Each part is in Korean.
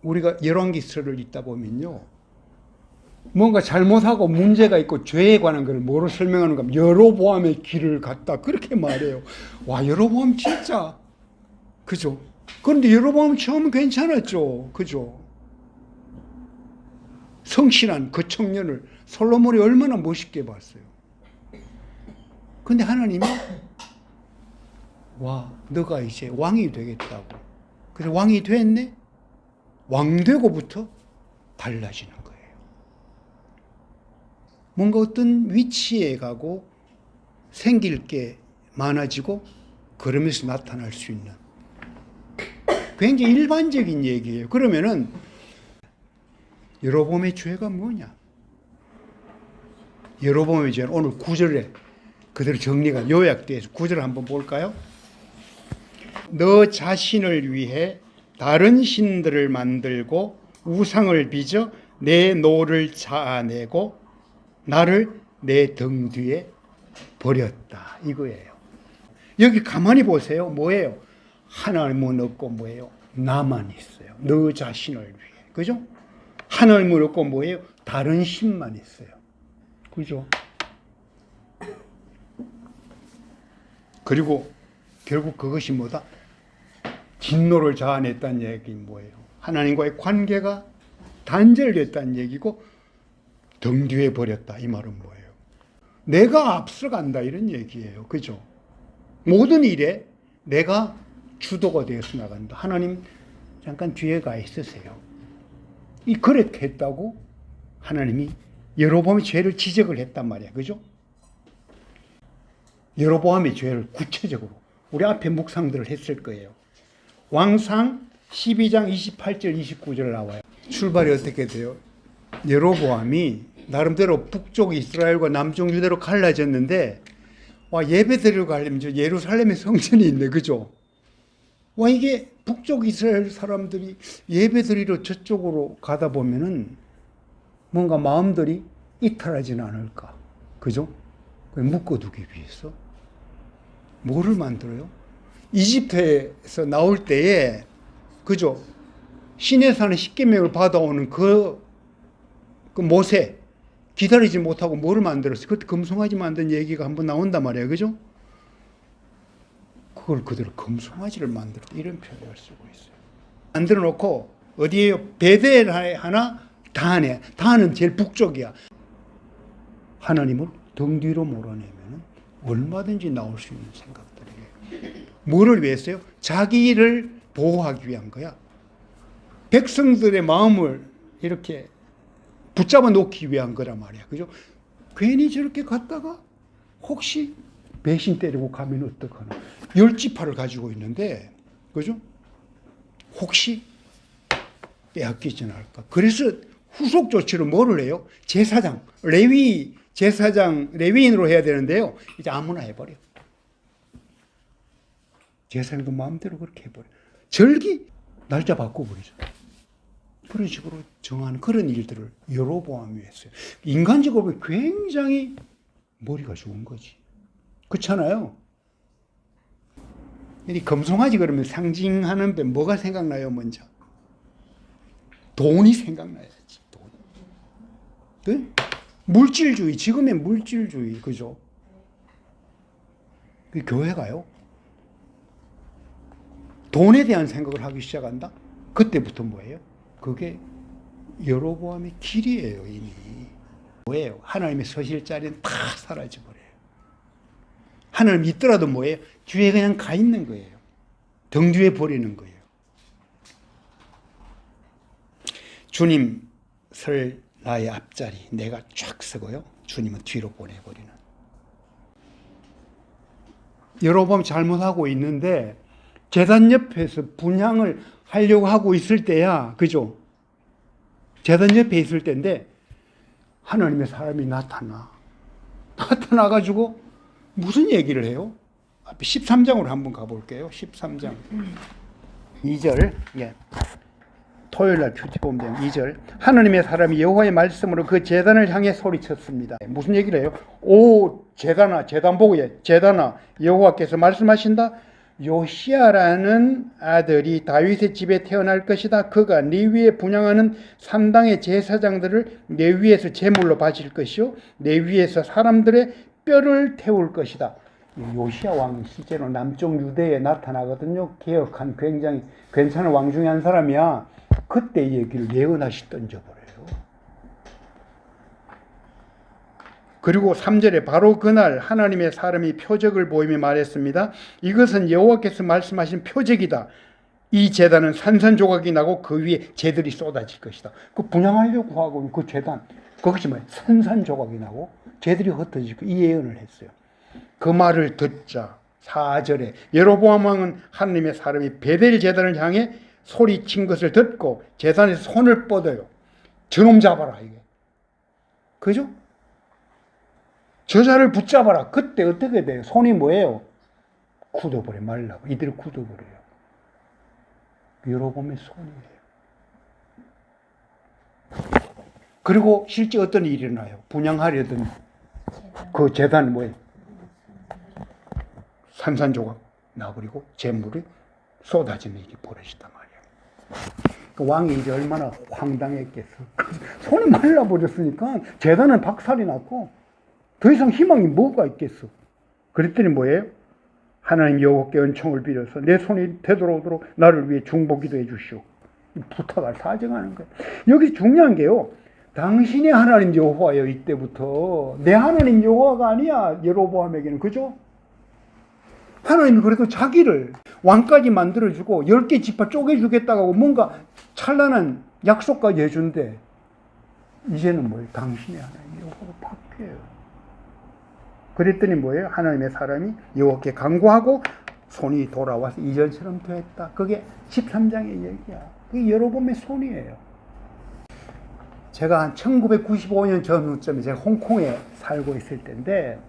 우리가 열왕기서를 읽다 보면요, 뭔가 잘못하고 문제가 있고 죄에 관한 걸 뭐로 설명하는가 하면 여로보암의 길을 갔다 그렇게 말해요. 와, 여로보암 진짜 그죠? 그런데 여로보암 처음은 괜찮았죠. 그죠? 성실한 그 청년을 솔로몬이 얼마나 멋있게 봤어요. 근데 하나님이 와, 너가 이제 왕이 되겠다고. 그래서 왕이 됐네? 왕 되고부터 달라지는 거예요. 뭔가 어떤 위치에 가고 생길 게 많아지고 그러면서 나타날 수 있는 굉장히 일반적인 얘기예요. 그러면은 여로보암의 죄가 뭐냐? 여로보암의 죄는 오늘 9절에 그대로 정리가 요약돼서 9절 한번 볼까요? 너 자신을 위해 다른 신들을 만들고 우상을 빚어 내 노를 자아내고 나를 내 등 뒤에 버렸다 이거예요. 여기 가만히 보세요. 뭐예요? 하나님은 없고 뭐예요? 나만 있어요. 너 자신을 위해. 그죠? 하나님은 없고 뭐예요? 다른 신만 있어요. 그죠? 그리고 결국 그것이 뭐다? 진노를 자아냈다는 얘기는 뭐예요? 하나님과의 관계가 단절됐다는 얘기고 등 뒤에 버렸다 이 말은 뭐예요? 내가 앞서간다 이런 얘기예요. 그죠? 모든 일에 내가 주도가 되어서 나간다. 하나님 잠깐 뒤에 가 있으세요. 그렇게 했다고 하나님이 여로보암의 죄를 지적을 했단 말이야. 그죠? 여로보암의 죄를 구체적으로 우리 앞에 묵상들을 했을 거예요. 왕상 12장 28절 29절 나와요. 출발이 어떻게 돼요? 여로보암이 나름대로 북쪽 이스라엘과 남쪽 유대로 갈라졌는데 와, 예배 드리러 가려면 저 예루살렘에 성전이 있네. 그죠? 와, 이게 북쪽 이스라엘 사람들이 예배 드리러 저쪽으로 가다 보면은 뭔가 마음들이 이탈하지는 않을까. 그죠? 묶어두기 위해서 뭐를 만들어요? 이집트에서 나올 때에 그죠? 시내산의 십계명을 받아오는 그 모세 기다리지 못하고 뭐를 만들었어요? 그때 금송아지 만든 얘기가 한번 나온단 말이에요. 그죠? 그걸 그대로 금송아지를 만들어 이런 표현을 쓰고 있어요. 만들어 놓고 어디에요? 베델에 하나, 단에. 단은 제일 북쪽이야. 하나님을 등 뒤로 몰아내면 얼마든지 나올 수 있는 생각들이에요. 뭐를 위해서요? 자기를 보호하기 위한 거야. 백성들의 마음을 이렇게 붙잡아 놓기 위한 거란 말이야. 그죠? 괜히 저렇게 갔다가 혹시 배신 때리고 가면 어떡하나. 10지파를 가지고 있는데, 그죠? 혹시 빼앗기지 않을까. 그래서 후속 조치로 뭐를 해요? 제사장, 제사장, 레위인으로 해야 되는데요. 이제 아무나 해버려. 제사장도 마음대로 그렇게 해버려. 절기, 날짜 바꿔버리죠. 그런 식으로 정하는 그런 일들을 여로보암이 했어요. 인간적으로 굉장히 머리가 좋은 거지. 그렇잖아요. 이 금송아지 그러면 상징하는 데 뭐가 생각나요, 먼저? 돈이 생각나야지, 돈. 네? 물질주의, 지금의 물질주의, 그죠? 그 교회가요. 돈에 대한 생각을 하기 시작한다? 그때부터 뭐예요? 그게 여로보암의 길이에요, 이미. 뭐예요? 하나님의 서실 자리는 다 사라져버려요. 하나님 있더라도 뭐예요? 뒤에 그냥 가 있는 거예요. 등 뒤에 버리는 거예요. 주님 설 나의 앞자리 내가 쫙 서고요. 주님은 뒤로 보내버리는. 여로보암 잘못하고 있는데 제단 옆에서 분향을 하려고 하고 있을 때야. 그죠? 제단 옆에 있을 때인데 하나님의 사람이 나타나가지고 무슨 얘기를 해요? 앞에 13장으로 한번 가볼게요. 13장 2절. 예. 토요일날 큐티 보면 2절. 하나님의 사람이 여호와의 말씀으로 그 제단을 향해 소리쳤습니다. 무슨 얘기를 해요? 오 제단아, 제단 보고 제단아, 여호와께서 말씀하신다. 요시야라는 아들이 다윗의 집에 태어날 것이다. 그가 네 위에 분양하는 3당의 제사장들을 내 위에서 제물로 바칠 것이요 내 위에서 사람들의 뼈를 태울 것이다. 요시야 왕이 실제로 남쪽 유대에 나타나거든요. 개혁한 굉장히 괜찮은 왕 중에 한 사람이야. 그때 얘기를 예언하시 던져버려요. 그리고 3절에 바로 그날 하나님의 사람이 표적을 보이며 말했습니다. 이것은 여호와께서 말씀하신 표적이다. 이 제단은 산산조각이 나고 그 위에 재들이 쏟아질 것이다. 그 분양하려고 하고 그 제단 그것이 뭐예요? 산산조각이 나고 재들이 흩어질 거 이 예언을 했어요. 그 말을 듣자 4절에 여로보암 왕은 하나님의 사람이 베델 제단을 향해 소리친 것을 듣고 제단에서 손을 뻗어요. 저놈 잡아라 이게. 그죠? 저자를 붙잡아라. 그때 어떻게 돼요? 손이 뭐예요? 굳어버려 말라고. 이들이 굳어버려요. 여로보암의 손이에요. 그리고 실제 어떤 일이 일어나요? 분양하려던 그 제단이 뭐예요? 산산조각 나버리고 재물이 쏟아지는 일이 벌어지단 말이에요. 그 왕이 이제 얼마나 황당했겠어. 손이 말라버렸으니까 제단은 박살이 났고 더 이상 희망이 뭐가 있겠어. 그랬더니 뭐예요? 하나님 여호와께 은총을 빌어서 내 손이 되돌아오도록 나를 위해 중보기도 해주시오. 부탁을 사정하는 거예요. 여기 중요한 게요. 당신의 하나님 여호와여 이때부터 내 하나님 여호와가 아니야. 여로보암에게는. 그죠? 하나님이 그래도 자기를 왕까지 만들어주고 10개 지파 쪼개주겠다고 하고 뭔가 찬란한 약속까지 해준대. 이제는 뭐예요? 당신의 하나님 여호와가 바뀌어요. 그랬더니 뭐예요? 하나님의 사람이 여호와께 간구하고 손이 돌아와서 이전처럼 됐다. 그게 13장의 얘기야. 그게 여로보암의 손이에요. 제가 한 1995년 전후쯤에 제가 홍콩에 살고 있을 때인데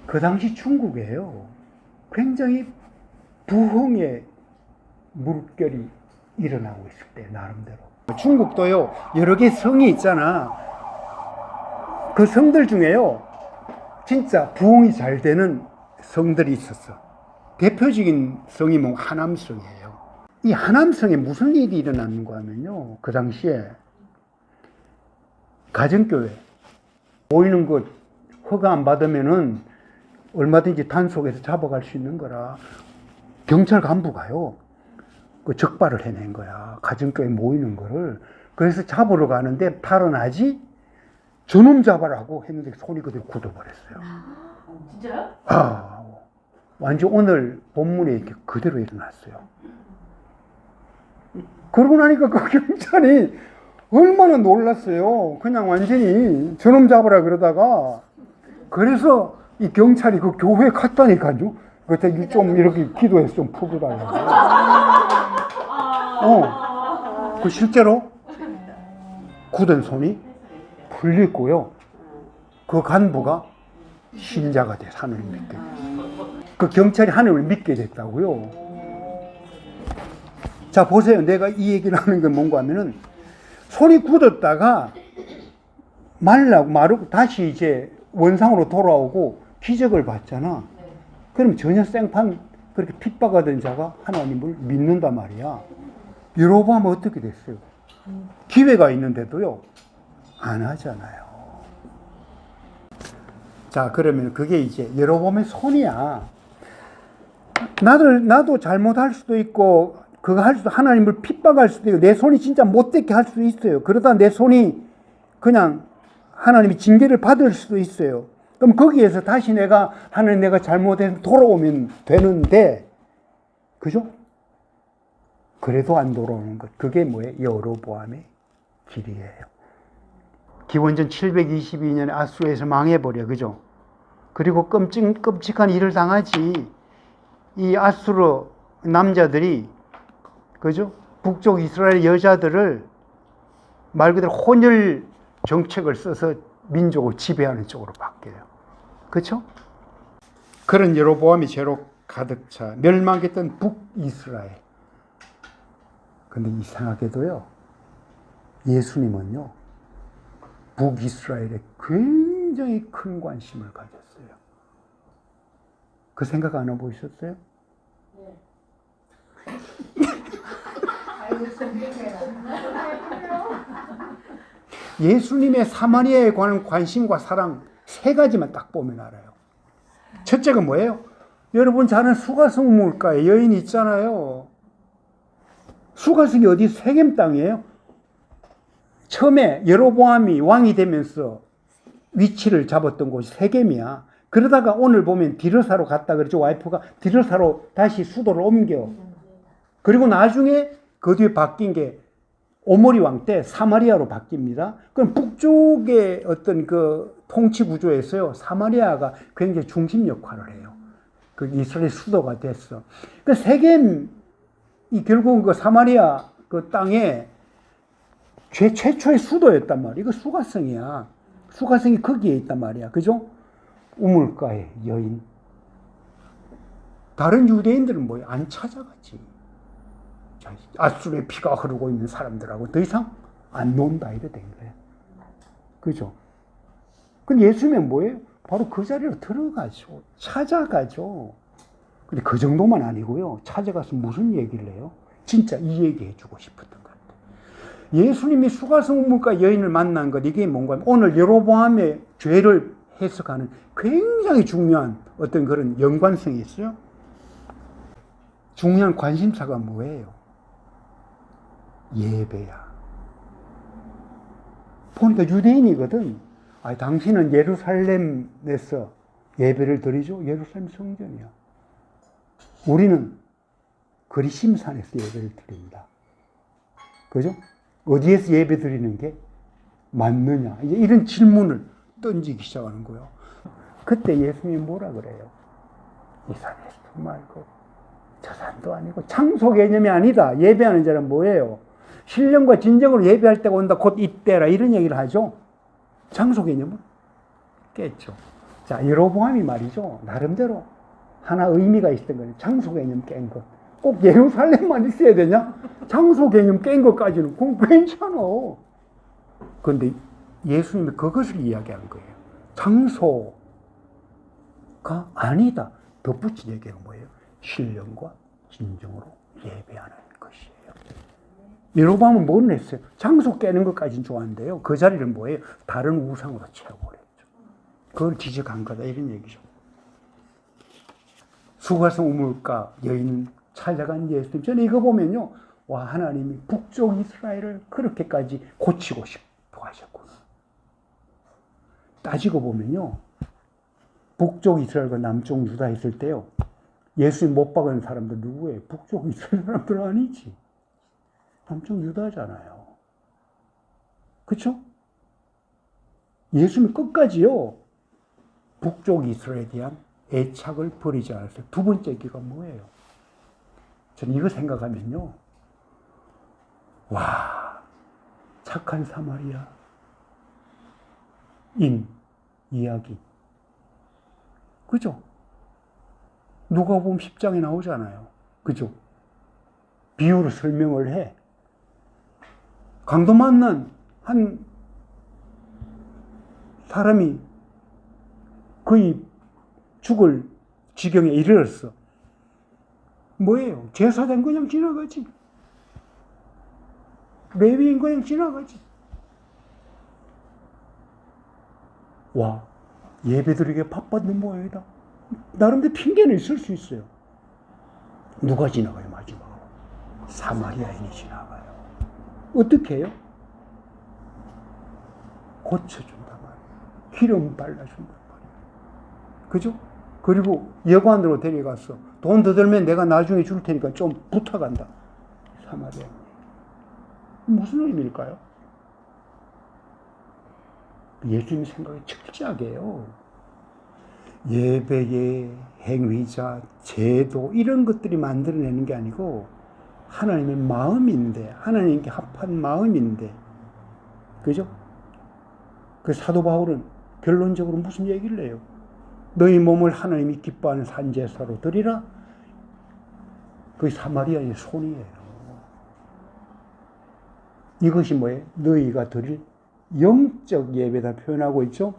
그 당시 중국에요. 굉장히 부흥의 물결이 일어나고 있을 때 나름대로. 중국도요. 여러 개 성이 있잖아. 그 성들 중에요. 진짜 부흥이 잘 되는 성들이 있었어. 대표적인 성이 뭐 하남성이에요. 이 하남성에 무슨 일이 일어났는가 하면요. 그 당시에 가정교회 보이는 것 허가 안 받으면은 얼마든지 단속해서 잡아갈 수 있는 거라 경찰 간부가요. 그 적발을 해낸 거야. 가정교회 모이는 거를. 그래서 잡으러 가는데 탈원하지? 저놈 잡아라고 했는데 손이 그대로 굳어버렸어요. 진짜요? 완전 오늘 본문에 이렇게 그대로 일어났어요. 그러고 나니까 그 경찰이 얼마나 놀랐어요. 그냥 완전히 저놈 잡아라 그러다가 그래서 이 경찰이 그 교회에 갔다니까요. 그때 좀 이렇게 기도해서 좀 풀어달라고. 그 실제로 굳은 손이 풀렸고요. 그 간부가 신자가 돼 하나님을 믿게 됐어요. 그 경찰이 하나님을 믿게 됐다고요. 자 보세요. 내가 이 얘기를 하는 건 뭔가 하면은 손이 굳었다가 마르고 다시 이제 원상으로 돌아오고 기적을 봤잖아. 그럼 전혀 생판 그렇게 핍박하던 자가 하나님을 믿는단 말이야. 여로보암은 어떻게 됐어요? 기회가 있는데도요 안 하잖아요. 자 그러면 그게 이제 여로보암의 손이야. 나도 잘못할 수도 있고 그거 할 수도 하나님을 핍박할 수도 있고 내 손이 진짜 못되게 할 수도 있어요. 그러다 내 손이 그냥 하나님이 징계를 받을 수도 있어요. 그럼 거기에서 다시 하나님 내가 잘못해서 돌아오면 되는데 그죠? 그래도 안 돌아오는 것. 그게 뭐예요? 여로보암의 길이에요. 기원전 722년에 아수르에서 망해버려. 그죠? 그리고 끔찍한 일을 당하지. 이 아수르 남자들이 그죠? 북쪽 이스라엘 여자들을 말 그대로 혼혈 정책을 써서 민족을 지배하는 쪽으로 바뀌어요. 그렇죠? 그런 여로보암이 죄로 가득 차 멸망했던 북이스라엘. 근데 이상하게도요. 예수님은요. 북이스라엘에 굉장히 큰 관심을 가졌어요. 그 생각 안 해보셨어요? 예수님의 사마리아에 관한 관심과 사랑 세 가지만 딱 보면 알아요. 첫째가 뭐예요? 여러분 잘 아는 수가성 우물가에 여인이 있잖아요. 수가성이 어디 세겜 땅이에요? 처음에 여로보암이 왕이 되면서 위치를 잡았던 곳이 세겜이야. 그러다가 오늘 보면 디르사로 갔다 그러죠. 와이프가 디르사로 다시 수도를 옮겨. 그리고 나중에 그 뒤에 바뀐 게 오므리 왕 때 사마리아로 바뀝니다. 그럼 북쪽의 어떤 그 통치 구조에서요, 사마리아가 굉장히 중심 역할을 해요. 그 이스라엘 수도가 됐어. 그 세겜이 결국은 그 사마리아 그 땅에 최초의 수도였단 말이야. 이거 수가성이야. 수가성이 거기에 있단 말이야. 그죠? 우물가의 여인. 다른 유대인들은 뭐야? 안 찾아가지. 아수르의 피가 흐르고 있는 사람들하고 더 이상 안 논다. 이래 된 거야. 그죠? 근데 예수님은 뭐예요? 바로 그 자리로 들어가죠. 찾아가죠. 근데 그 정도만 아니고요. 찾아가서 무슨 얘기를 해요? 진짜 이 얘기 해주고 싶었던 것 같아요. 예수님이 수가성 우물가 여인을 만난 것, 이게 뭔가 하면 오늘 여로보암의 죄를 해석하는 굉장히 중요한 어떤 그런 연관성이 있어요. 중요한 관심사가 뭐예요? 예배야. 보니까 유대인이거든. 당신은 예루살렘에서 예배를 드리죠? 예루살렘 성전이야. 우리는 그리심산에서 예배를 드립니다. 그죠? 어디에서 예배 드리는 게 맞느냐? 이제 이런 질문을 던지기 시작하는 거예요. 그때 예수님이 뭐라 그래요? 이 산에서도 말고 저 산도 아니고 창소 개념이 아니다. 예배하는 자는 뭐예요? 신령과 진정으로 예배할 때가 온다. 곧 이때라. 이런 얘기를 하죠. 장소 개념은 깼죠. 자, 여로보암이 말이죠. 나름대로 하나 의미가 있었던 거예요. 장소 개념 깬 것. 꼭 예루살렘만 있어야 되냐? 장소 개념 깬 것까지는 그건 괜찮아. 그런데 예수님이 그것을 이야기한 거예요. 장소가 아니다. 덧붙인 얘기가 뭐예요? 신령과 진정으로 예배하는 것이에요. 여로보암은 뭘 했어요? 장소 깨는 것까지는 좋아하는데요. 그 자리를 뭐예요? 다른 우상으로 채워버렸죠. 그걸 지적한 거다. 이런 얘기죠. 수가성 우물가 여인 찾아간 예수님. 저는 이거 보면요. 와, 하나님이 북쪽 이스라엘을 그렇게까지 고치고 싶어 하셨구나. 따지고 보면요. 북쪽 이스라엘과 남쪽 유다 있을 때요. 예수님 못 박은 사람들 누구예요? 북쪽 이스라엘 사람들 아니지. 남쪽 유다잖아요. 그렇죠? 예수님 끝까지요. 북쪽 이스라엘에 대한 애착을 버리지 않았어요. 두 번째 얘기가 뭐예요? 저는 이거 생각하면요. 와, 착한 사마리아 인 이야기. 그죠? 누가복음 10장에 나오잖아요. 그죠? 비유로 설명을 해. 강도 만난 한 사람이 거의 죽을 지경에 이르렀어. 뭐예요? 제사장 그냥 지나가지. 레위인 그냥 지나가지. 와, 예배드리기에 바빴는 모양이다. 나름대로 핑계는 있을 수 있어요. 누가 지나가요, 마지막으로? 사마리아인이 지나가요. 어떻게 해요? 고쳐준단 말이에요. 기름 발라준단 말이에요. 그죠? 그리고 여관으로 데려가서 돈 더 들면 내가 나중에 줄 테니까 좀 부탁한다. 사마리아인. 무슨 의미일까요? 예수님 생각이 철저하게요. 예배의 행위자, 제도 이런 것들이 만들어내는 게 아니고 하나님의 마음인데, 하나님께 합한 마음인데, 그죠? 그 사도 바울은 결론적으로 무슨 얘기를 해요? 너희 몸을 하나님이 기뻐하는 산제사로 드리라. 그게 사마리아의 손이에요. 이것이 뭐예요? 너희가 드릴 영적 예배다 표현하고 있죠?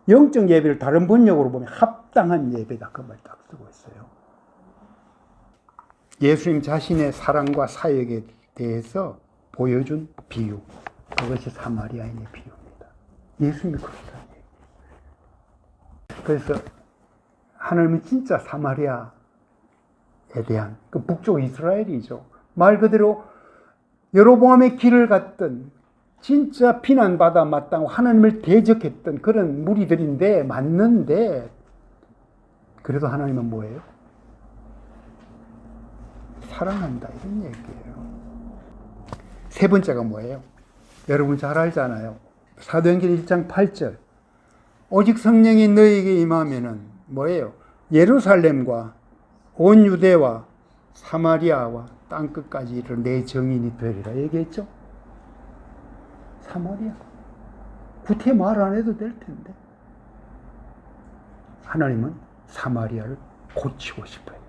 영적 예배를 다른 번역으로 보면 합당한 예배다. 그 말 딱 쓰고 있어요. 예수님 자신의 사랑과 사역에 대해서 보여준 비유. 그것이 사마리아인의 비유입니다. 예수님이 그렇다. 그래서 하나님은 진짜 사마리아에 대한 그 북쪽 이스라엘이죠. 말 그대로 여로보암의 길을 갔던 진짜 비난받아 마땅하고 하나님을 대적했던 그런 무리들인데 맞는데 그래도 하나님은 뭐예요? 사랑한다 이런 얘기예요. 세 번째가 뭐예요? 여러분 잘 알잖아요. 사도행전 1장 8절 오직 성령이 너희에게 임하면은 뭐예요? 예루살렘과 온 유대와 사마리아와 땅끝까지 이르러 내 증인이 되리라 얘기했죠. 사마리아 구태 말 안 해도 될 텐데 하나님은 사마리아를 고치고 싶어요.